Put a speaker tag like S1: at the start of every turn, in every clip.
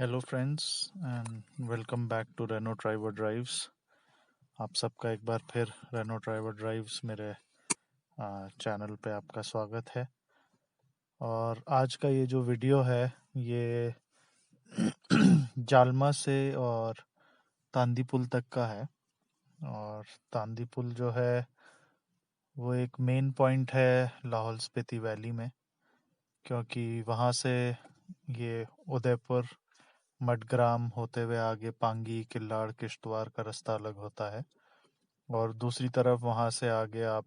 S1: Hello friends and welcome back to Reno driver drives. आप सबका एक बार फिर रेनो ड्राइवर ड्राइव्स मेरे चैनल पे आपका स्वागत है। और आज का ये जो वीडियो है ये जालमा से और तांदी पुल तक का है। और तांदी पुल जो है वो एक मेन पॉइंट है लाहौल स्पीति वैली में, क्योंकि वहाँ से ये उदयपुर मडग्राम होते हुए आगे पांगी किल्लाड़ किश्तवाड़ का रास्ता अलग होता है। और दूसरी तरफ वहाँ से आगे आप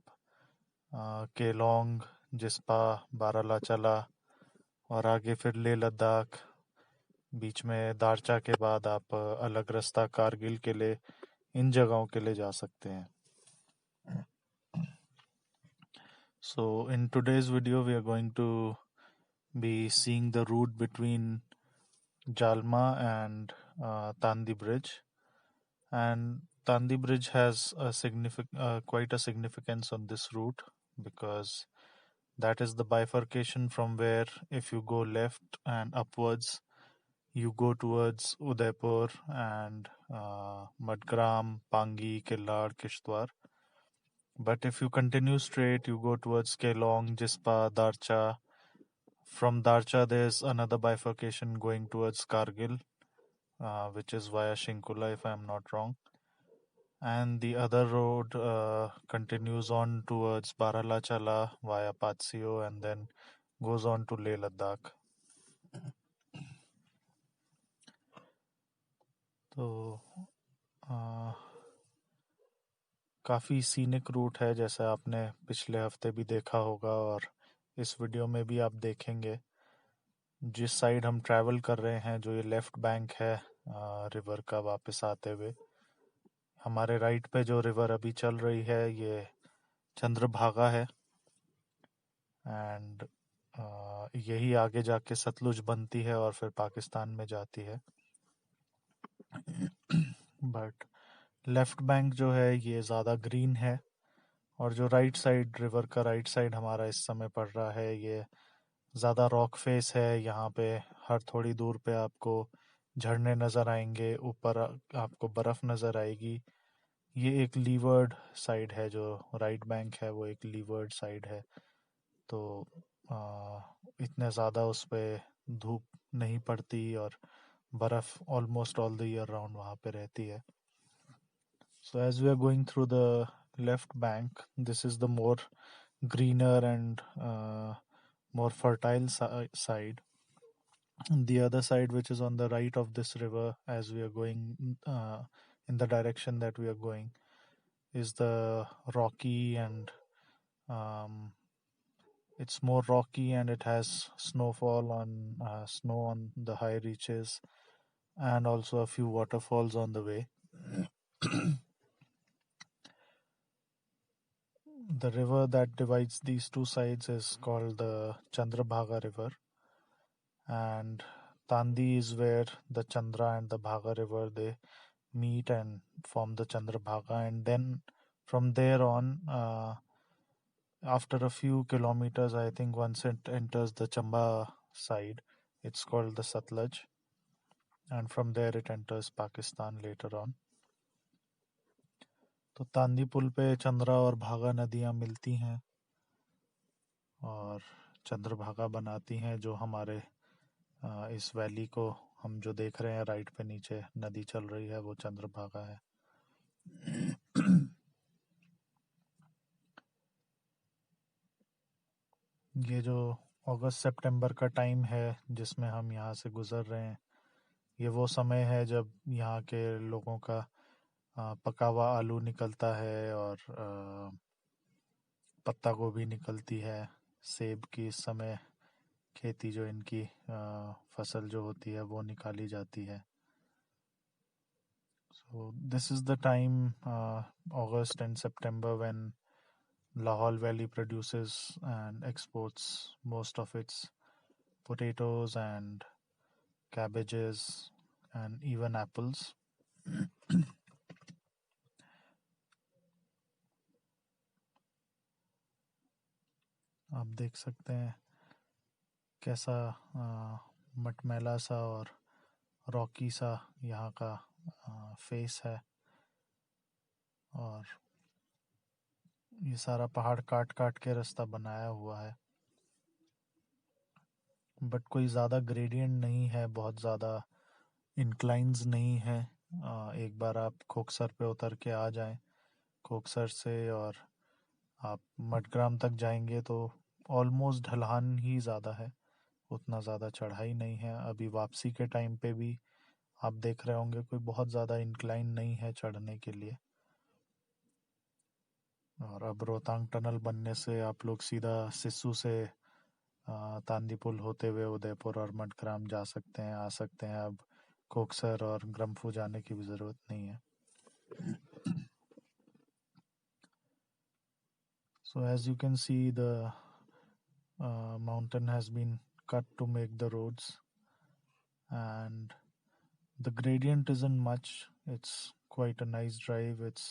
S1: केलोंग, जिस्पा, बारालाचाला और आगे फिर लेह लद्दाख, बीच में दारचा के बाद आप अलग रास्ता कारगिल के लिए, इन जगहों के लिए जा सकते हैं। So in today's video we are going to be seeing the route between Jahlma and Tandi Bridge. And Tandi Bridge has quite a significance on this route, because that is the bifurcation from where, if you go left and upwards, you go towards Udaipur and Madgram, Pangi, Killard, Kishtwar. But if you continue straight, you go towards Kelong, Jispa, Darcha. From Darcha, there's another bifurcation going towards Kargil, which is via Shinkula, if I'm not wrong. And the other road continues on towards Baralachala via Patsio and then goes on to Leh Ladakh. तो काफ़ी scenic route है, जैसा आपने पिछले हफ्ते भी देखा होगा और इस वीडियो में भी आप देखेंगे। जिस साइड हम ट्रैवल कर रहे हैं, जो ये लेफ़्ट बैंक है रिवर का वापस आते हुए, हमारे राइट पे जो रिवर अभी चल रही है ये चंद्रभागा है। एंड यही आगे जाके सतलुज बनती है और फिर पाकिस्तान में जाती है। बट लेफ़्ट बैंक जो है ये ज़्यादा ग्रीन है, और जो राइट साइड रिवर का राइट साइड हमारा इस समय पड़ रहा है ये ज़्यादा रॉक फेस है। यहाँ पे हर थोड़ी दूर पे आपको झरने नज़र आएंगे, ऊपर आपको बर्फ़ नज़र आएगी। ये एक लीवर्ड साइड है, जो राइट बैंक है वो एक लीवर्ड साइड है, तो इतने ज़्यादा उस पर धूप नहीं पड़ती और बर्फ़ almost all the year round वहाँ पे रहती है। So as we are going through the left bank, this is the more greener and more fertile side. The other side, which is on the right of this river, as we are going in the direction that we are going, is the rocky and it's more rocky, and it has snowfall on snow on the high reaches, and also a few waterfalls on the way. The river that divides these two sides is called the Chandrabhaga River, and Tandi is where the Chandra and the Bhaga River they meet and form the Chandrabhaga, and then from there on, after a few kilometers, I think once it enters the Chamba side, it's called the Satluj, and from there it enters Pakistan later on. तो तांदी पुल पे चंद्रा और भागा नदियाँ मिलती हैं और चंद्रभागा बनाती हैं, जो हमारे इस वैली को हम जो देख रहे हैं राइट पे नीचे नदी चल रही है वो चंद्रभागा है। ये जो अगस्त सितंबर का टाइम है जिसमें हम यहाँ से गुज़र रहे हैं, ये वो समय है जब यहाँ के लोगों का पका हुआ आलू निकलता है और पत्ता गोभी निकलती है। सेब की इस समय खेती जो इनकी फसल जो होती है वो निकाली जाती है। So this is the time, August and September, when Lahaul Valley produces and exports most of its potatoes and cabbages and even apples. आप देख सकते हैं कैसा मटमैला सा और रॉकी सा यहाँ का फेस है, और ये सारा पहाड़ काट काट के रास्ता बनाया हुआ है, बट कोई ज़्यादा ग्रेडियंट नहीं है, बहुत ज़्यादा इंक्लाइंस नहीं है। एक बार आप खोकसर पे उतर के आ जाएं, खोकसर से और आप मडग्राम तक जाएंगे तो ऑलमोस्ट ढलान ही ज़्यादा है, उतना ज़्यादा चढ़ाई नहीं है। अभी वापसी के टाइम पे भी आप देख रहे होंगे कोई बहुत ज़्यादा इंक्लाइन नहीं है चढ़ने के लिए। और अब रोहतांग टनल बनने से आप लोग सीधा सिस्सू से तांदी पुल होते हुए उदयपुर और मडग्राम जा सकते हैं, आ सकते हैं। अब कोकसर और ग्रम्फू जाने की भी ज़रूरत नहीं है। So as you can see, the mountain has been cut to make the roads, and the gradient isn't much. It's quite a nice drive. It's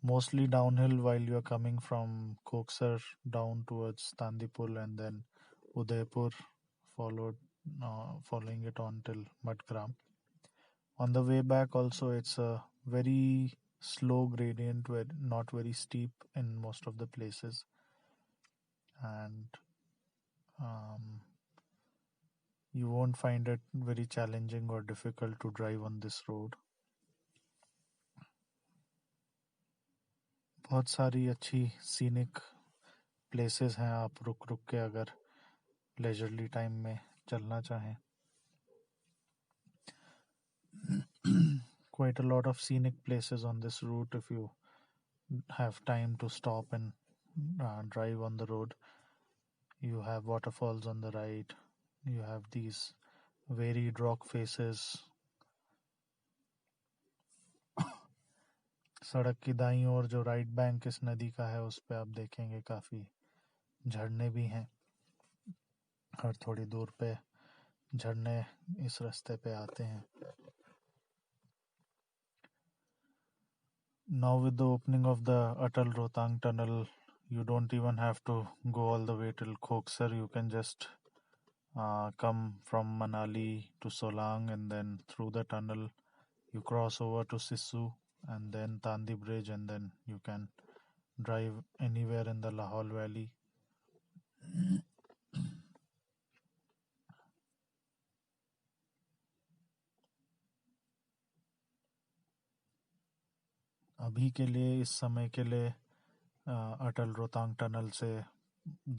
S1: mostly downhill while you're coming from Koksar down towards Tandipul and then Udaipur, following it on till Madgram. On the way back also, it's a very slow gradient, not very steep in most of the places, and um, you won't find it very challenging or difficult to drive on this road. बहुत सारी अच्छी scenic places हैं, आप रुक रुक के अगर leisurely time में चलना चाहें. Quite a lot of scenic places on this route if you have time to stop and drive on the road. You have waterfalls on the right, you have these varied rock faces. सड़क की दाईं ओर जो right bank इस नदी का है उस पे आप देखेंगे काफ़ी झरने भी हैं, और थोड़ी दूर पे झरने इस रास्ते पे आते हैं. Now with the opening of the Atal Rohtang tunnel, you don't even have to go all the way till Koksar. You can just come from Manali to Solang, and then through the tunnel you cross over to Sissu and then Tandi Bridge, and then you can drive anywhere in the Lahaul Valley. अभी के लिए, इस समय के लिए, Atal Rohtang tunnel से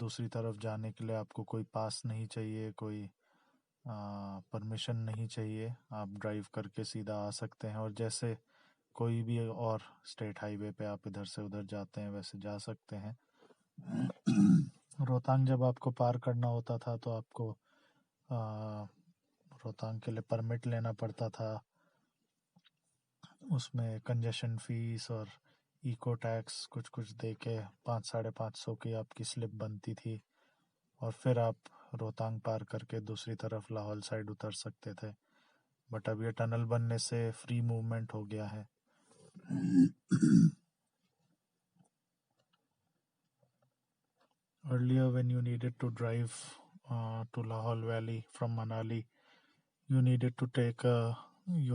S1: दूसरी तरफ जाने के लिए आपको कोई पास नहीं चाहिए, कोई परमिशन नहीं चाहिए. आप ड्राइव करके सीधा आ सकते हैं, और जैसे कोई भी और स्टेट हाईवे पे आप इधर से उधर जाते हैं वैसे जा सकते हैं. रोहतांग जब आपको पार करना होता था तो आपको रोहतांग के लिए परमिट लेना पड़ता था. उसमें कंजेशन फीस और इको टैक्स कुछ कुछ दे के 500-550 की आपकी स्लिप बनती थी, और फिर आप रोहतांग पार करके दूसरी तरफ लाहौल साइड उतर सकते थे. बट अब ये टनल बनने से फ्री मूवमेंट हो गया है. Earlier, when you needed to drive to Lahaul Valley from Manali, you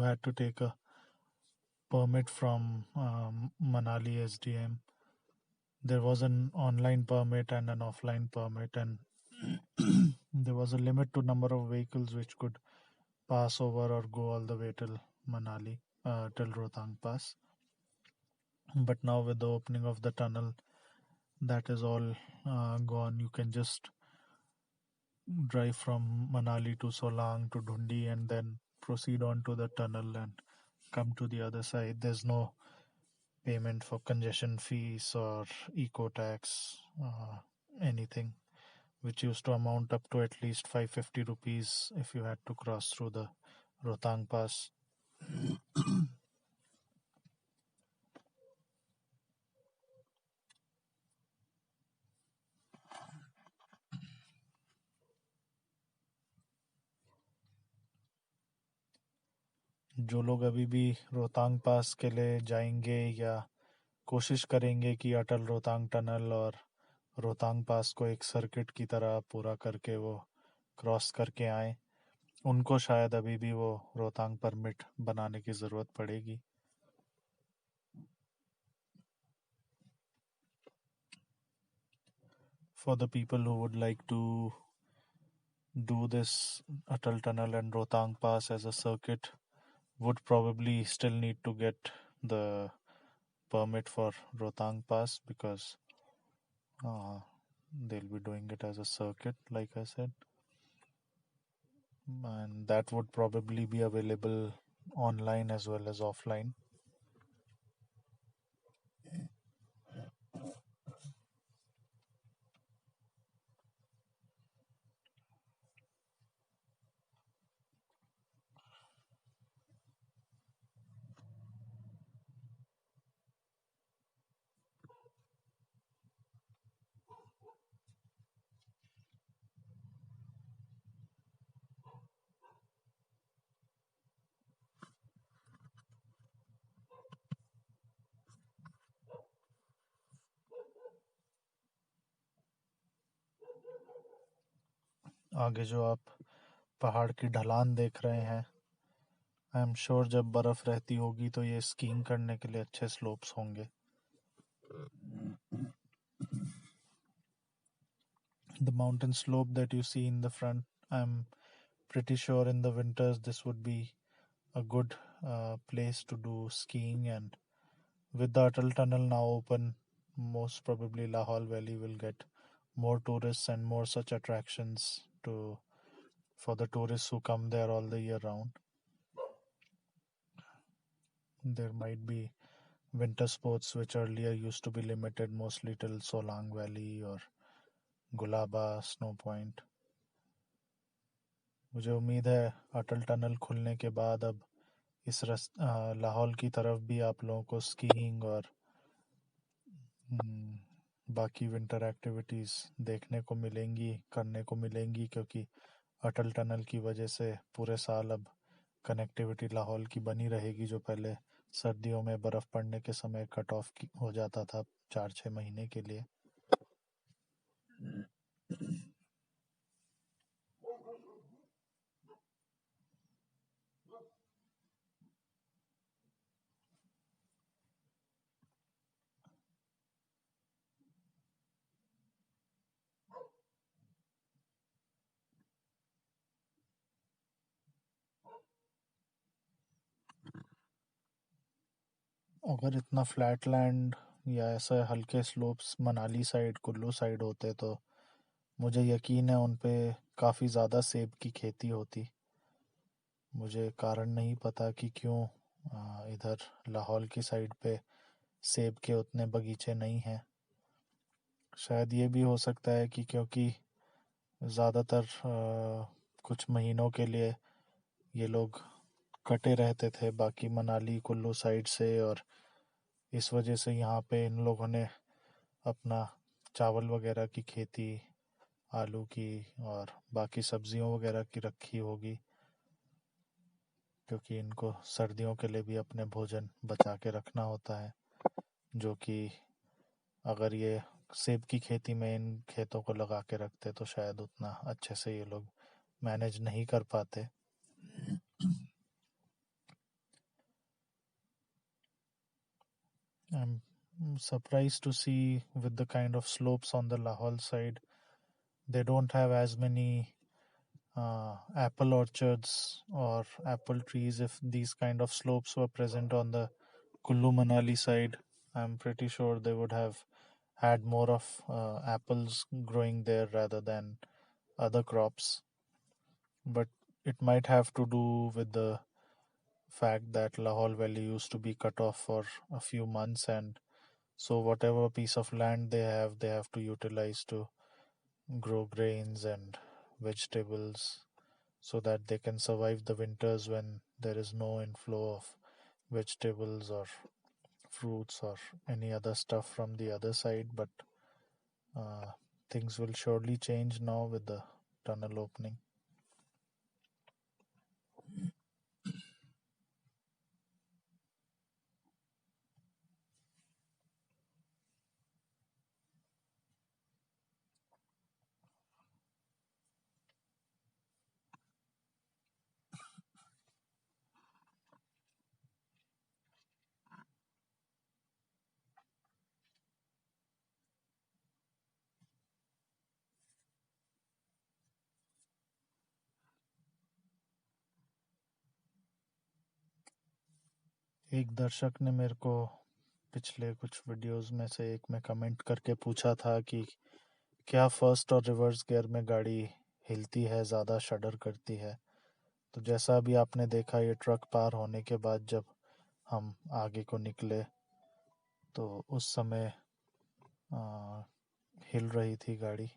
S1: had to take a permit from Manali SDM. There was an online permit and an offline permit, and there was a limit to number of vehicles which could pass over or go all the way till Manali, till Rohtang Pass. But now with the opening of the tunnel, that is all gone. You can just drive from Manali to Solang to Dhundi and then proceed on to the tunnel and come to the other side. There's no payment for congestion fees or eco tax, anything, which used to amount up to at least 550 rupees if you had to cross through the Rohtang Pass. जो लोग अभी भी रोहतांग पास के लिए जाएंगे या कोशिश करेंगे कि अटल रोहतांग टनल और रोहतांग पास को एक सर्किट की तरह पूरा करके वो क्रॉस करके आए, उनको शायद अभी भी वो रोहतांग परमिट बनाने की ज़रूरत पड़ेगी. For the people who would like to do this Atal Tunnel and Rohtang Pass as a circuit would probably still need to get the permit for Rohtang Pass because uh, they'll be doing it as a circuit, like I said, and that would probably be available online as well as offline. आगे जो आप पहाड़ की ढलान देख रहे हैं, I am sure जब बर्फ़ रहती होगी तो ये स्कीइंग करने के लिए अच्छे स्लोप्स होंगे. The mountain slope that you see in the front, I'm pretty sure in the winters this would be a good place to do skiing, and with the Atal Tunnel now open, most probably Lahaul Valley will get more tourists and more such attractions to for the tourists who come there all the year round. There might be winter sports which earlier used to be limited mostly till Solang Valley or Gulaba Snow Point. मुझे उम्मीद है अटल tunnel खुलने के बाद अब इस लाहौल की तरफ भी आप लोगों को स्कीइंग और बाकी विंटर एक्टिविटीज़ देखने को मिलेंगी, करने को मिलेंगी, क्योंकि अटल टनल की वजह से पूरे साल अब कनेक्टिविटी लाहौल की बनी रहेगी, जो पहले सर्दियों में बर्फ़ पड़ने के समय कट ऑफ हो जाता था 4-6 महीने के लिए. अगर इतना फ्लैट लैंड या ऐसे हल्के slopes Manali side, Kullu side होते तो मुझे यकीन है उन पे काफ़ी ज़्यादा सेब की खेती होती. मुझे कारण नहीं पता कि क्यों इधर लाहौल की साइड पे सेब के उतने बगीचे नहीं हैं. शायद ये भी हो सकता है कि क्योंकि ज़्यादातर कुछ महीनों के लिए ये लोग कटे रहते थे बाकी मनाली कुल्लू साइड से, और इस वजह से यहाँ पे इन लोगों ने अपना चावल वगैरह की खेती, आलू की और बाकी सब्जियों वगैरह की रखी होगी, क्योंकि इनको सर्दियों के लिए भी अपने भोजन बचा के रखना होता है, जो कि अगर ये सेब की खेती में इन खेतों को लगा के रखते तो शायद उतना अच्छे से ये लोग मैनेज नहीं कर पाते. I'm surprised to see with the kind of slopes on the Lahaul side, they don't have as many apple orchards or apple trees. If these kind of slopes were present on the Kullu Manali side, I'm pretty sure they would have had more of apples growing there rather than other crops. But it might have to do with the fact that Lahaul Valley used to be cut off for a few months, and so whatever piece of land they have to utilize to grow grains and vegetables so that they can survive the winters when there is no inflow of vegetables or fruits or any other stuff from the other side. But uh, things will surely change now with the tunnel opening. एक दर्शक ने मेरे को पिछले कुछ videos में से एक में कमेंट करके पूछा था कि क्या फर्स्ट और रिवर्स गियर में गाड़ी हिलती है, ज़्यादा शडर करती है। तो जैसा अभी आपने देखा, ये ट्रक पार होने के बाद जब हम आगे को निकले तो उस समय आ, हिल रही थी गाड़ी।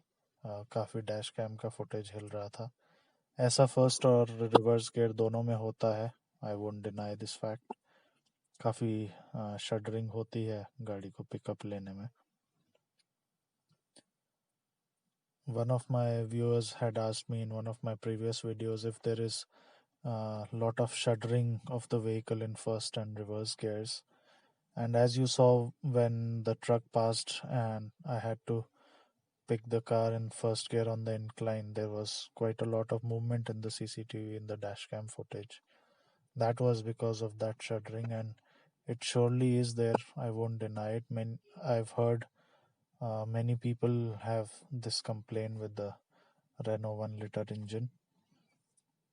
S1: काफ़ी डैश कैम का फुटेज हिल रहा था। ऐसा फर्स्ट और रिवर्स गियर दोनों में होता है। I won't deny this fact. काफ़ी शडरिंग होती है गाड़ी को पिकअप लेने में। One of my viewers had asked me in one of my previous videos if there is a lot of shuddering of the vehicle in first and reverse gears. And as you saw when the truck passed and I had to pick the car in first gear on the incline, there was quite a lot of movement in the CCTV in the dashcam footage. That was because of that shuddering, and it surely is there. I won't deny it. I've heard many people have this complaint with the Renault 1 liter engine,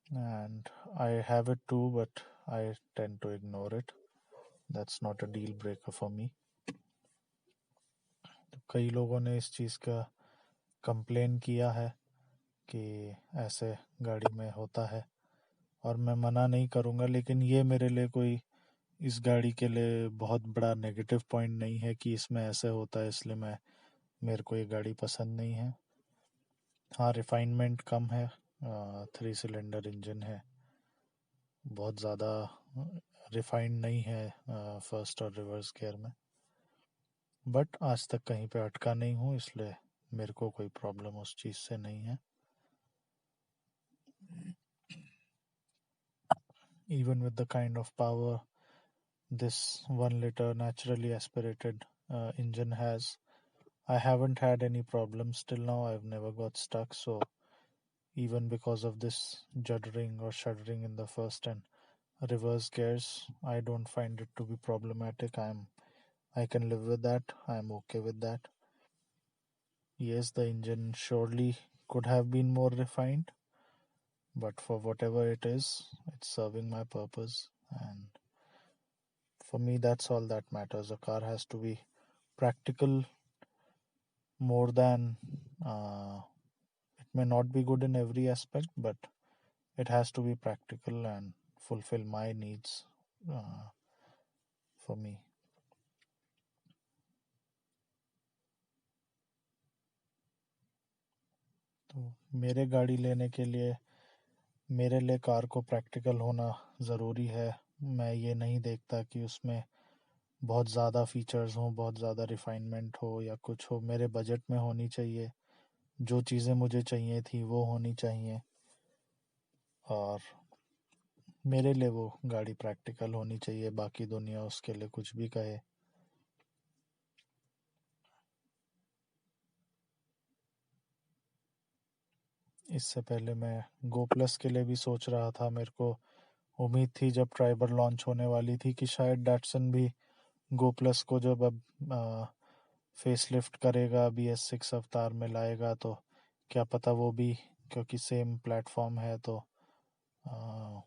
S1: and I have it too, but I tend to ignore it. That's not a deal breaker for me. तो कई लोगों ने इस चीज़ का complain किया है कि ऐसे गाड़ी में होता है, और मैं मना नहीं करूँगा, लेकिन ये मेरे लिए कोई इस गाड़ी के लिए बहुत बड़ा नेगेटिव पॉइंट नहीं है कि इसमें ऐसे होता है इसलिए मेरे को ये गाड़ी पसंद नहीं है। हाँ, रिफाइनमेंट कम है। 3 सिलेंडर इंजन है, बहुत ज़्यादा रिफाइंड नहीं है फर्स्ट और रिवर्स गियर में। बट आज तक कहीं पे अटका नहीं हूँ, इसलिए मेरे को कोई प्रॉब्लम उस चीज़ से नहीं है। Even with the kind of power this 1 liter naturally aspirated engine has, I haven't had any problems till now. I've never got stuck. So even because of this juddering or shuddering in the first and reverse gears, I don't find it to be problematic. I can live with that. I'm okay with that. Yes, the engine surely could have been more refined, but for whatever it is, it's serving my purpose, and for me, that's all that matters. A car has to be practical more than it may not be good in every aspect, but it has to be practical and fulfill my needs uh, for me. तो मेरे गाड़ी लेने के लिए मेरे लिए car को practical होना ज़रूरी है। मैं ये नहीं देखता कि उसमें बहुत ज़्यादा फीचर्स हों, बहुत ज़्यादा रिफाइनमेंट हो या कुछ हो। मेरे बजट में होनी चाहिए, जो चीज़ें मुझे चाहिए थी वो होनी चाहिए, और मेरे लिए वो गाड़ी प्रैक्टिकल होनी चाहिए। बाकी दुनिया उसके लिए कुछ भी कहे। इससे पहले मैं गो प्लस के लिए भी सोच रहा था। मेरे को उम्मीद थी जब ट्राइबर लॉन्च होने वाली थी कि शायद डैटसन भी गो प्लस को जब अब फेस लिफ्ट करेगा, BS6 अवतार में लाएगा, तो क्या पता वो भी, क्योंकि सेम प्लेटफॉर्म है, तो आ,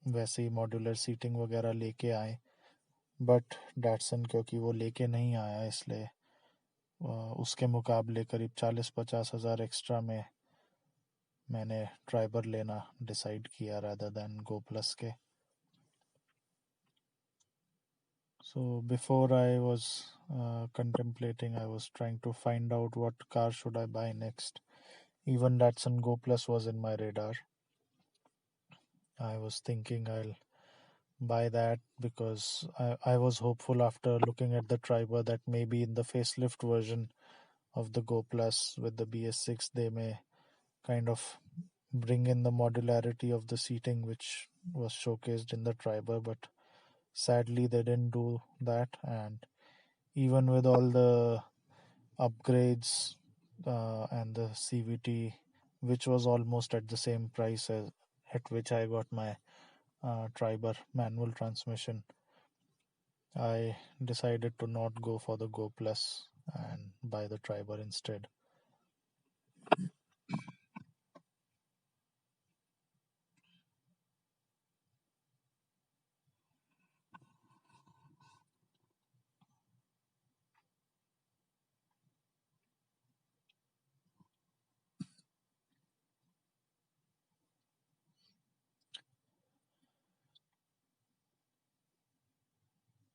S1: वैसे ही मॉड्यूलर सीटिंग वगैरह लेके आए। बट डैटसन क्योंकि वो लेके नहीं आया, इसलिए उसके मुकाबले करीब 40-50 हज़ार एक्स्ट्रा में मैंने ट्राइबर लेना डिसाइड किया rather than गो प्लस के। So before I was contemplating, I was trying to find out what car should I buy next. Even Datsun Go Plus was in my radar. I was thinking I'll buy that because I was hopeful after looking at the Triber that maybe in the facelift version of the Go Plus with the BS6 they may kind of bring in the modularity of the seating which was showcased in the Triber, but sadly they didn't do that. And even with all the upgrades and the CVT, which was almost at the same price as at which I got my Triber manual transmission, I decided to not go for the Go Plus and buy the Triber instead.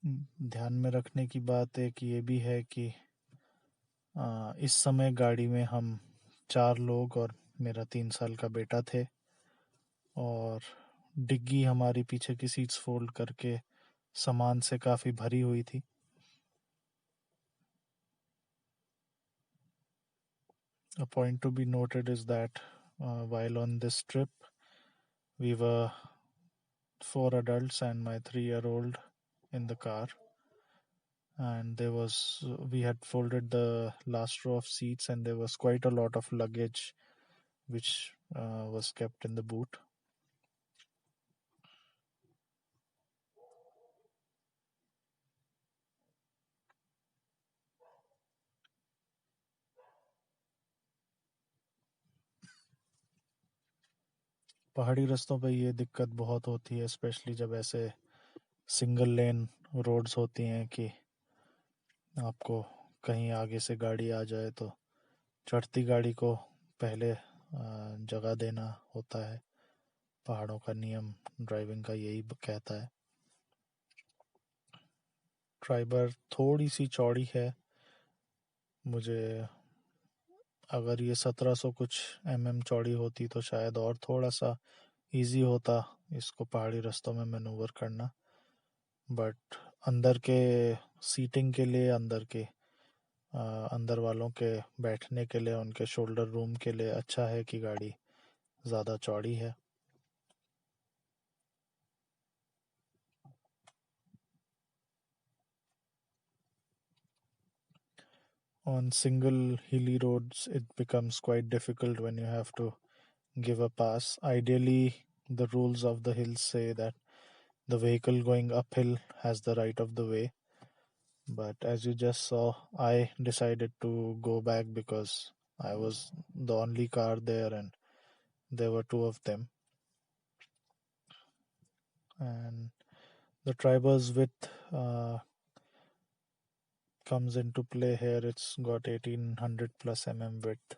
S1: ध्यान में रखने की बात एक ये भी है कि इस समय गाड़ी में हम 4 लोग और मेरा 3 साल का बेटा थे, और डिग्गी हमारी पीछे की सीट्स फोल्ड करके सामान से काफ़ी भरी हुई थी. A point to be noted is that while on this trip, we were 4 adults and my 3-year-old in the car, and we had folded the last row of seats, and there was quite a lot of luggage which was kept in the boot. पहाड़ी रास्तों पे ये दिक्कत बहुत होती है, specially जब ऐसे सिंगल लेन रोड्स होती हैं कि आपको कहीं आगे से गाड़ी आ जाए तो चढ़ती गाड़ी को पहले जगह देना होता है. पहाड़ों का नियम ड्राइविंग का यही कहता है. ट्राइबर थोड़ी सी चौड़ी है. मुझे अगर ये 1700 कुछ चौड़ी होती तो शायद और थोड़ा सा इजी होता इसको पहाड़ी रास्तों में मैनूवर करना. बट अंदर के सीटिंग के लिए, अंदर वालों के बैठने के लिए, उनके शोल्डर रूम के लिए अच्छा है कि गाड़ी ज़्यादा चौड़ी है. On single hilly roads, it becomes quite difficult when you have to give a pass. Ideally, the rules of the hills say that the vehicle going uphill has the right of the way. But as you just saw, I decided to go back because I was the only car there and there were two of them. And the Triber's width comes into play here. It's got 1800 plus width.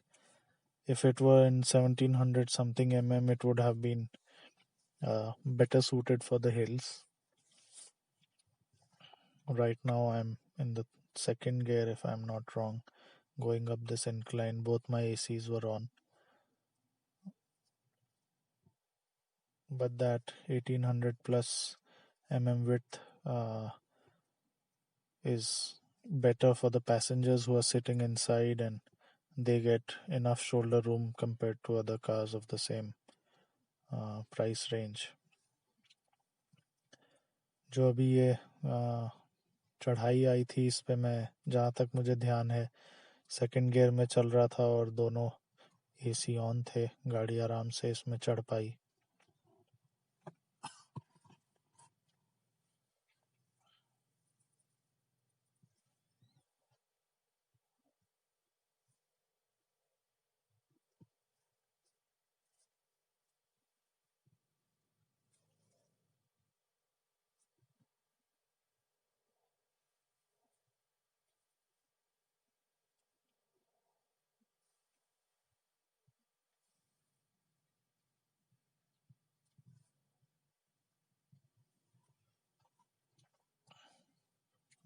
S1: If it were in 1700 something it would have been better suited for the hills. Right now I'm in the second gear, if I'm not wrong, going up this incline. Both my ACs were on. But that 1800 plus width is better for the passengers who are sitting inside, and they get enough shoulder room compared to other cars of the same price range. जो अभी ये चढ़ाई आई थी, इस पे मैं, जहाँ तक मुझे ध्यान है, सेकंड गियर में चल रहा था और दोनों एसी ऑन थे. गाड़ी आराम से इसमें चढ़ पाई.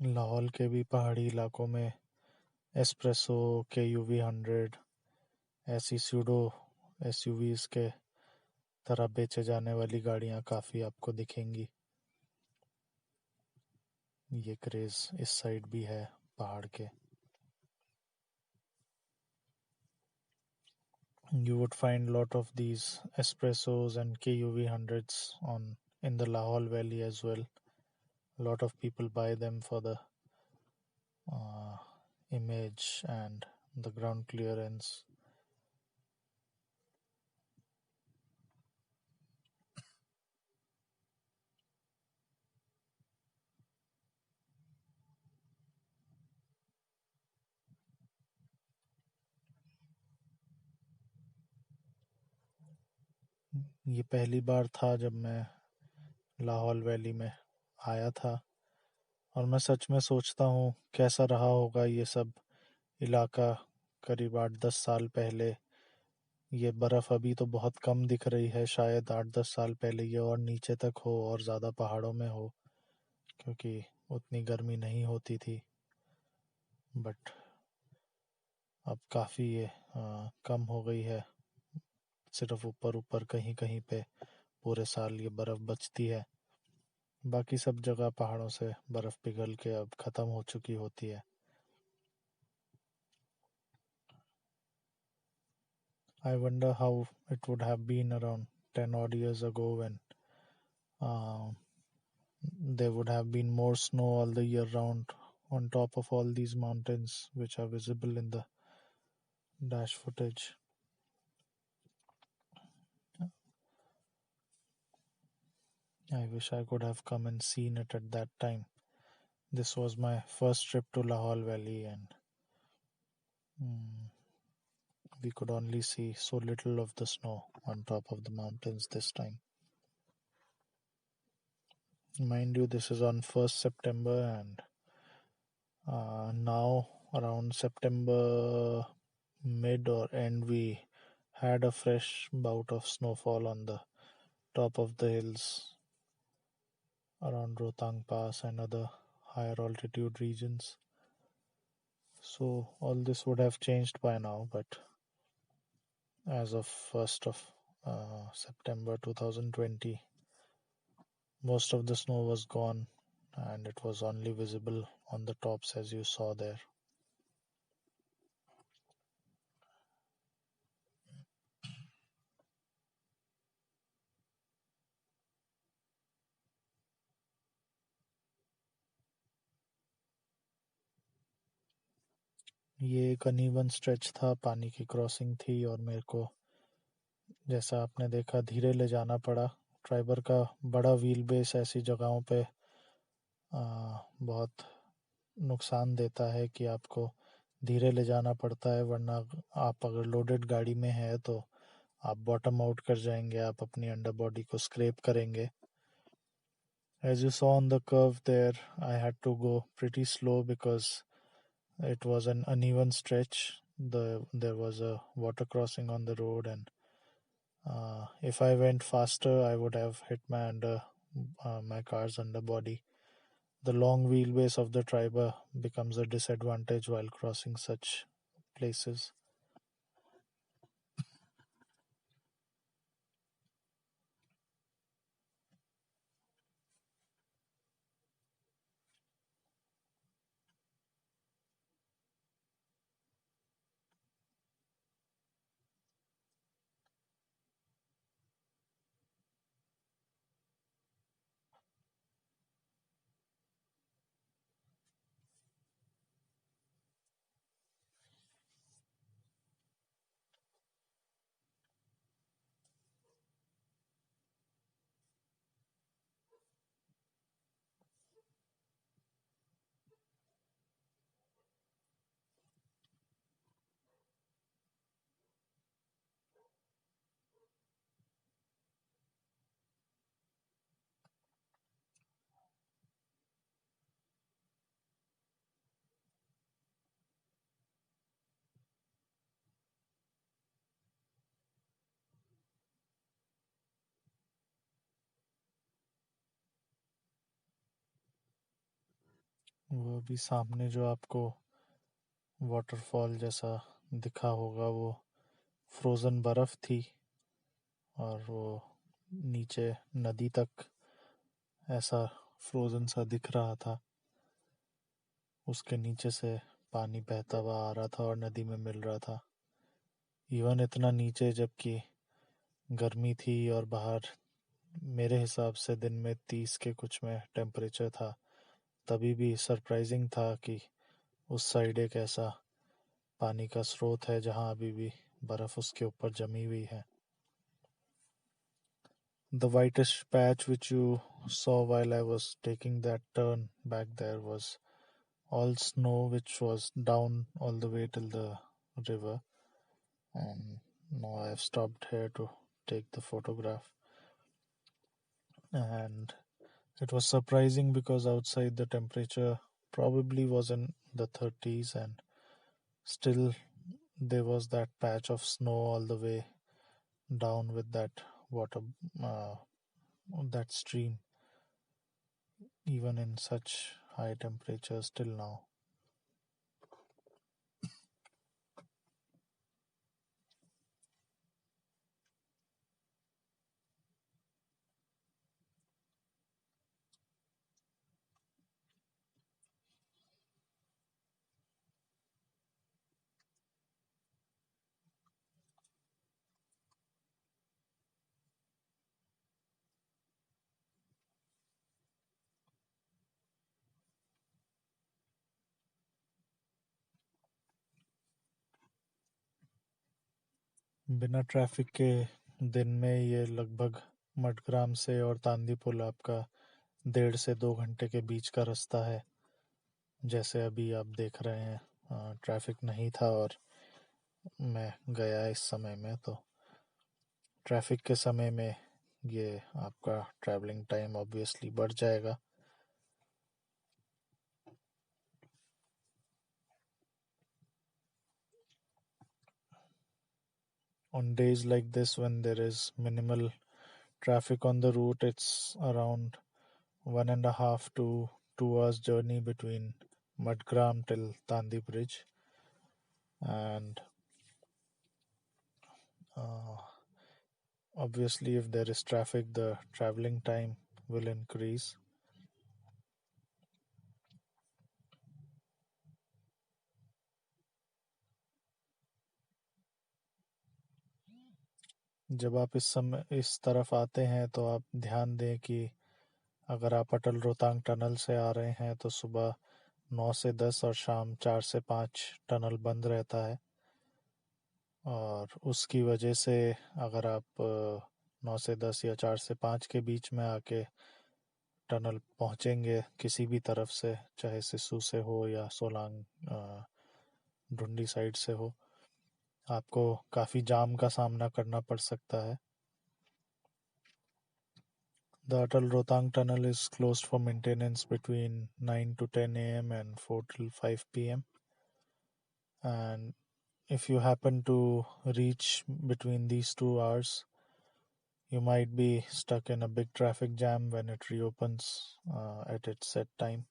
S1: लाहौल के भी पहाड़ी इलाकों में एस्प्रेसो, KUV 100, ऐसी सूडो SUVs के तरह बेचे जाने वाली गाड़ियां काफ़ी आपको दिखेंगी. ये क्रेज़ इस साइड भी है पहाड़ के. You would find a lot of these espressos and KUV 100s in the Lahaul Valley as well. A lot of people buy them for the image and the ground clearance. ये पहली बार था जब मैं Lahaul valley में आया था, और मैं सच में सोचता हूँ कैसा रहा होगा ये सब इलाका करीब 8-10 साल पहले. ये बर्फ़ अभी तो बहुत कम दिख रही है, शायद 8-10 साल पहले ये और नीचे तक हो और ज़्यादा पहाड़ों में हो, क्योंकि उतनी गर्मी नहीं होती थी, बट अब काफ़ी ये कम हो गई है। सिर्फ ऊपर ऊपर कहीं कहीं पे पूरे साल ये बर्फ़ बचती है, बाकी सब जगह पहाड़ों से बर्फ़ पिघल के अब ख़त्म हो चुकी होती है। I wonder how it would have been around 10 odd years ago when uh, there would have been more snow all the year round on top of all these mountains which are visible in the dash footage. I wish I could have come and seen it at that time. This was my first trip to Lahaul Valley, and mm, we could only see so little of the snow on top of the mountains this time. Mind you, this is on 1st September, and now around September mid or end, we had a fresh bout of snowfall on the top of the hills around Rotang Pass and other higher altitude regions. So all this would have changed by now, but as of 1st of September 2020, most of the snow was gone and it was only visible on the tops as you saw there. ये एक uneven stretch था, पानी की crossing थी और मेरे को, जैसा आपने देखा, धीरे ले जाना पड़ा। ड्राइवर का बड़ा व्हील बेस ऐसी जगहों पे बहुत नुकसान देता है कि आपको धीरे ले जाना पड़ता है, वरना आप अगर लोडेड गाड़ी में है तो आप बॉटम आउट कर जाएंगे, आप अपनी अंडर बॉडी को स्क्रैप करेंगे। As you saw on the curve there, I had to go pretty slow because it was an uneven stretch. There was a water crossing on the road, and if I went faster, I would have hit my car's underbody. The long wheelbase of the driver becomes a disadvantage while crossing such places. वो अभी सामने जो आपको waterfall जैसा दिखा होगा, वो frozen बर्फ़ थी और वो नीचे नदी तक ऐसा फ्रोज़न सा दिख रहा था। उसके नीचे से पानी बहता हुआ आ रहा था और नदी में मिल रहा था। इवन इतना नीचे जबकि गर्मी थी और बाहर मेरे हिसाब से दिन में 30 के कुछ में टेम्परेचर था, तभी भी सरप्राइजिंग था कि उस साइड एक ऐसा पानी का स्रोत है जहां अभी भी बर्फ उसके ऊपर जमी हुई है। The whitish patch which you saw while I was taking that turn back there was all snow which was down all the way till the river, and now I have stopped here to take the photograph. And it was surprising because outside the temperature probably was in the 30s, and still there was that patch of snow all the way down with that water, that stream. even in such high temperatures till now. बिना traffic के दिन में ये लगभग मडग्राम से और तांदी पुल आपका 1.5 से 2 घंटे के बीच का रास्ता है। जैसे अभी आप देख रहे हैं, ट्रैफिक नहीं था और मैं गया इस समय में, तो ट्रैफिक के समय में ये आपका ट्रैवलिंग टाइम ऑब्वियसली बढ़ जाएगा। On days like this, when there is minimal traffic on the route, it's around 1.5 to 2 hours journey between Madgram till Tandi Bridge, and uh, obviously, if there is traffic, the traveling time will increase. जब आप इस तरफ आते हैं तो आप ध्यान दें कि अगर आप अटल रोहतांग टनल से आ रहे हैं तो सुबह 9 से 10 और शाम 4 से 5 टनल बंद रहता है, और उसकी वजह से अगर आप 9 से 10 या 4 से 5 के बीच में आके टनल पहुंचेंगे किसी भी तरफ से, चाहे सिस्सू से हो या सोलांग ढूंडी साइड से हो, आपको काफ़ी जाम का सामना करना पड़ सकता है। The Atal Rohtang tunnel is closed for maintenance between 9 to 10 a.m. and 4 till 5 p.m. And if you happen to reach between these 2 hours, you might be stuck in a big traffic jam when it reopens at its set time.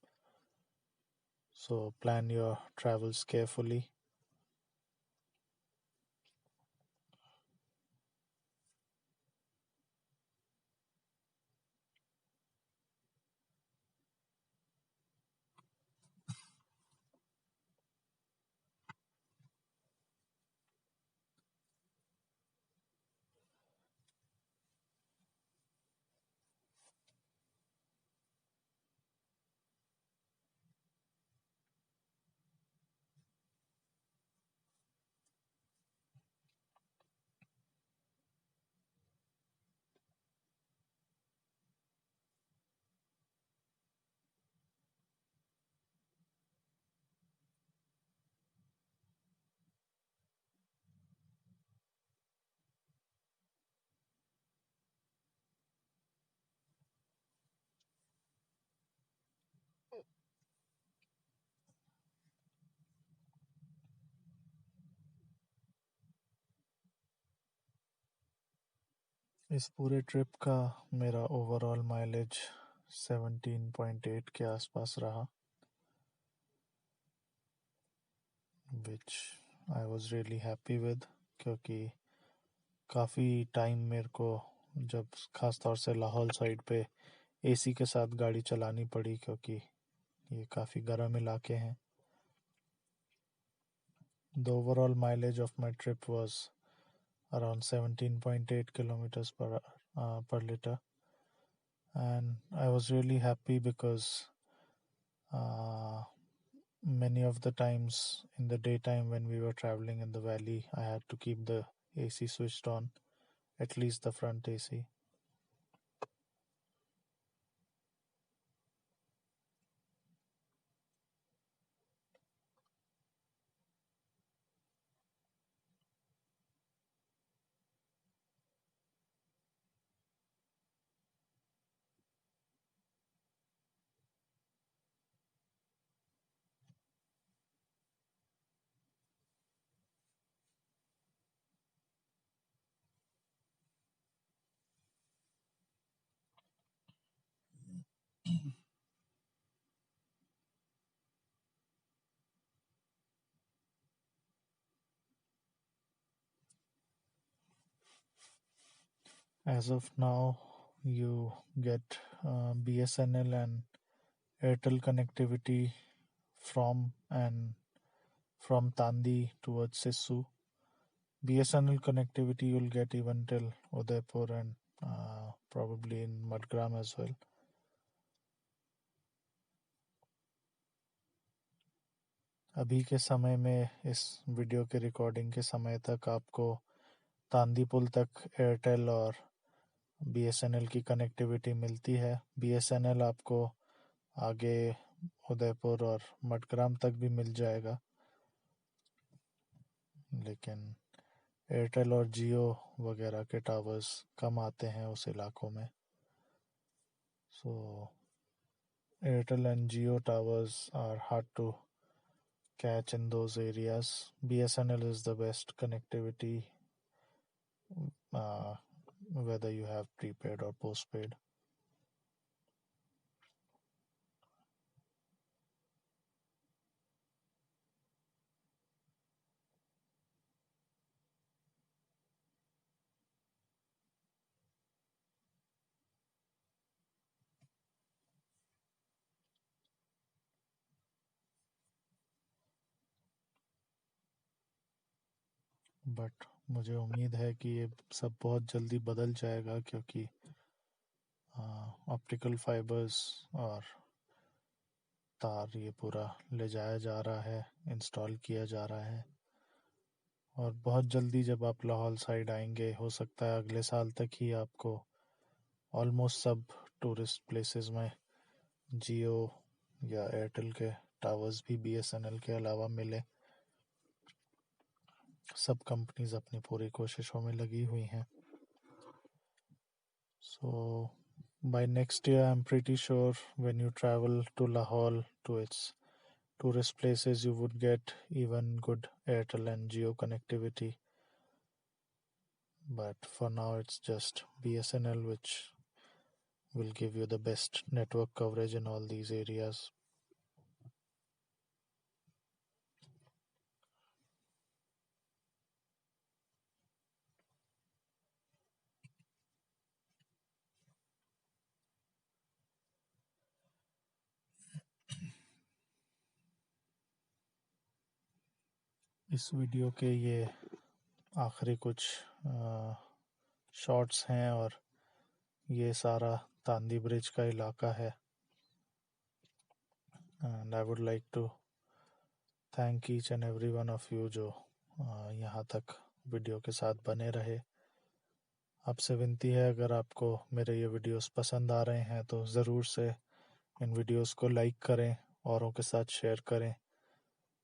S1: So plan your travels carefully. इस पूरे trip का मेरा overall mileage 17.8 के आसपास रहा, which I was really happy with, क्योंकि काफ़ी time मेरे को, जब ख़ास तौर से लाहौल साइड पे एसी के साथ गाड़ी चलानी पड़ी, क्योंकि ये काफ़ी गर्म इलाके हैं. The overall mileage of my trip was around 17.8 kilometers per liter, and I was really happy because uh, many of the times in the daytime when we were traveling in the valley, I had to keep the AC switched on, at least the front AC. As of now, you get BSNL and Airtel connectivity from Tandi towards Sissu. BSNL connectivity you'll get even till Udaipur and probably in Madgram as well. अभी के समय में इस video के recording के समय तक आपको तांदी पुल तक एयरटेल और बीएसएनएल की कनेक्टिविटी मिलती है. बीएसएनएल आपको आगे उदयपुर और मडग्राम तक भी मिल जाएगा, लेकिन एयरटेल और जियो वगैरह के टावर्स कम आते हैं उस इलाकों में. So Airtel and Jio towers are hard to catch in those areas. BSNL is the best connectivity, uh, whether you have prepaid or postpaid. But मुझे उम्मीद है कि ये सब बहुत जल्दी बदल जाएगा, क्योंकि ऑप्टिकल फाइबर्स और तार ये पूरा ले जाया जा रहा है, इंस्टॉल किया जा रहा है. और बहुत जल्दी जब आप लाहौल साइड आएंगे, हो सकता है अगले साल तक ही आपको ऑलमोस्ट सब टूरिस्ट प्लेसेस में जियो या एयरटेल के टावर्स भी बीएसएनएल के अलावा मिले. सब कंपनीज अपनी पूरी कोशिशों में लगी हुई हैं. So by next year, I'm pretty sure when you travel to Lahaul to its tourist places, you would get even good Airtel and Jio connectivity. But for now, it's just BSNL which will give you the best network coverage in all these areas. इस video के ये आखिरी कुछ shots हैं, और ये सारा Tandi bridge का इलाका है. And I would like to thank each and every one of you जो यहाँ तक वीडियो के साथ बने रहे. आपसे विनती है, अगर आपको मेरे ये वीडियोस पसंद आ रहे हैं तो ज़रूर से इन वीडियोस को लाइक करें, औरों के साथ शेयर करें,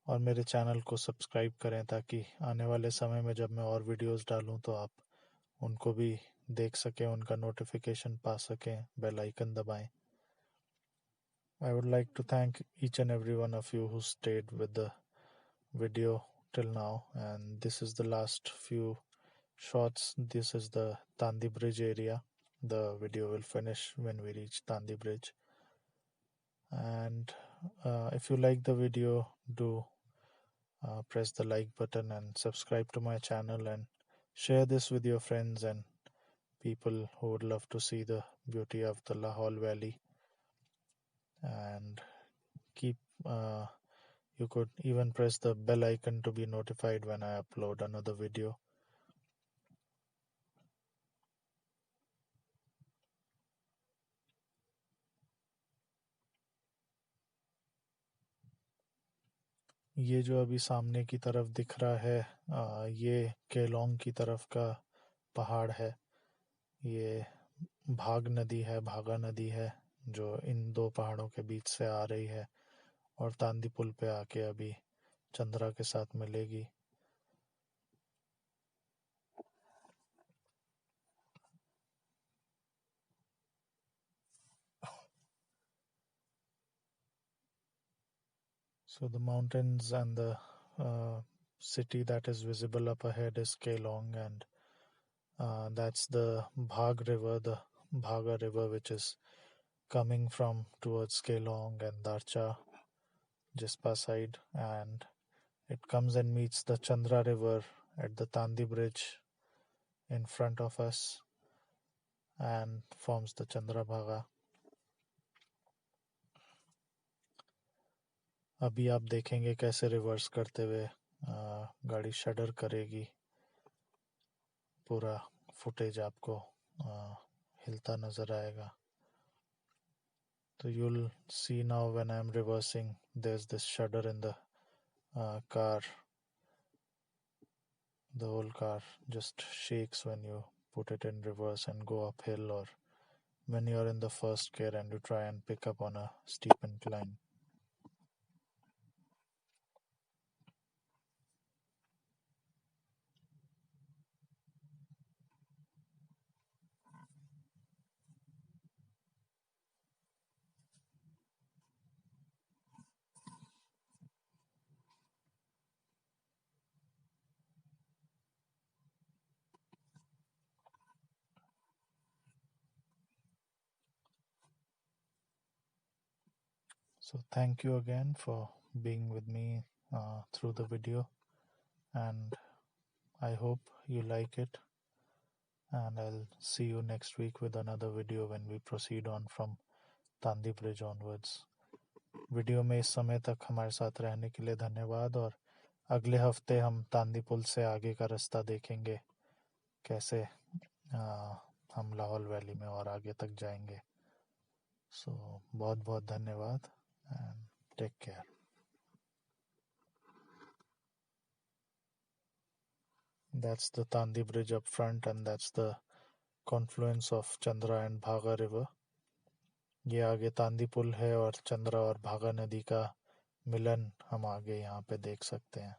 S1: और मेरे चैनल को सब्सक्राइब करें, ताकि आने वाले समय में जब मैं और वीडियोस डालूं तो आप उनको भी देख सकें, उनका नोटिफिकेशन पा सकें, बेल आइकन दबाएं. I would like to thank each and every one of you who stayed with the video till now, and this is the last few shots. This is the Tandi Bridge area. The video will finish when we reach Tandi Bridge. And if you like the video, do press the like button and subscribe to my channel, and share this with your friends and people who would love to see the beauty of the Lahaul Valley. And keep you could even press the bell icon to be notified when I upload another video. ये जो अभी सामने की तरफ दिख रहा है, ये केलोंग की तरफ का पहाड़ है. ये भागा नदी है जो इन दो पहाड़ों के बीच से आ रही है और तांदी पुल पे आके अभी चंद्रा के साथ मिलेगी. So the mountains and the city that is visible up ahead is Kelong, and that's the Bhaga river, which is coming from towards Kelong and Darcha, Jispa side, and it comes and meets the Chandra river at the Tandi Bridge in front of us. and forms the Chandrabhaga. अभी आप देखेंगे कैसे reverse करते हुए गाड़ी शडर करेगी, पूरा footage आपको हिलता नज़र आएगा. So you'll see now when I'm reversing, there's this shudder in the car. The whole car just shakes when you put it in reverse and go uphill, or when you're in the first gear and you try and pick up on a steep incline. So thank you again for being with me through the video, and I hope you like it, and I'll see you next week with another video when we proceed on from Tandi Bridge onwards. Video में इस समय तक हमारे साथ रहने के लिए धन्यवाद, और अगले हफ्ते हम तांदी पुल से आगे का रास्ता देखेंगे, कैसे हम लाहौल वैली में और आगे तक जाएंगे. सो बहुत बहुत धन्यवाद and take care. That's the Tandi Bridge up front, and that's the confluence of Chandra and Bhaga river. ये आगे तांदी पुल है और चंद्रा और भागा नदी का मिलन हम आगे यहाँ पे देख सकते हैं.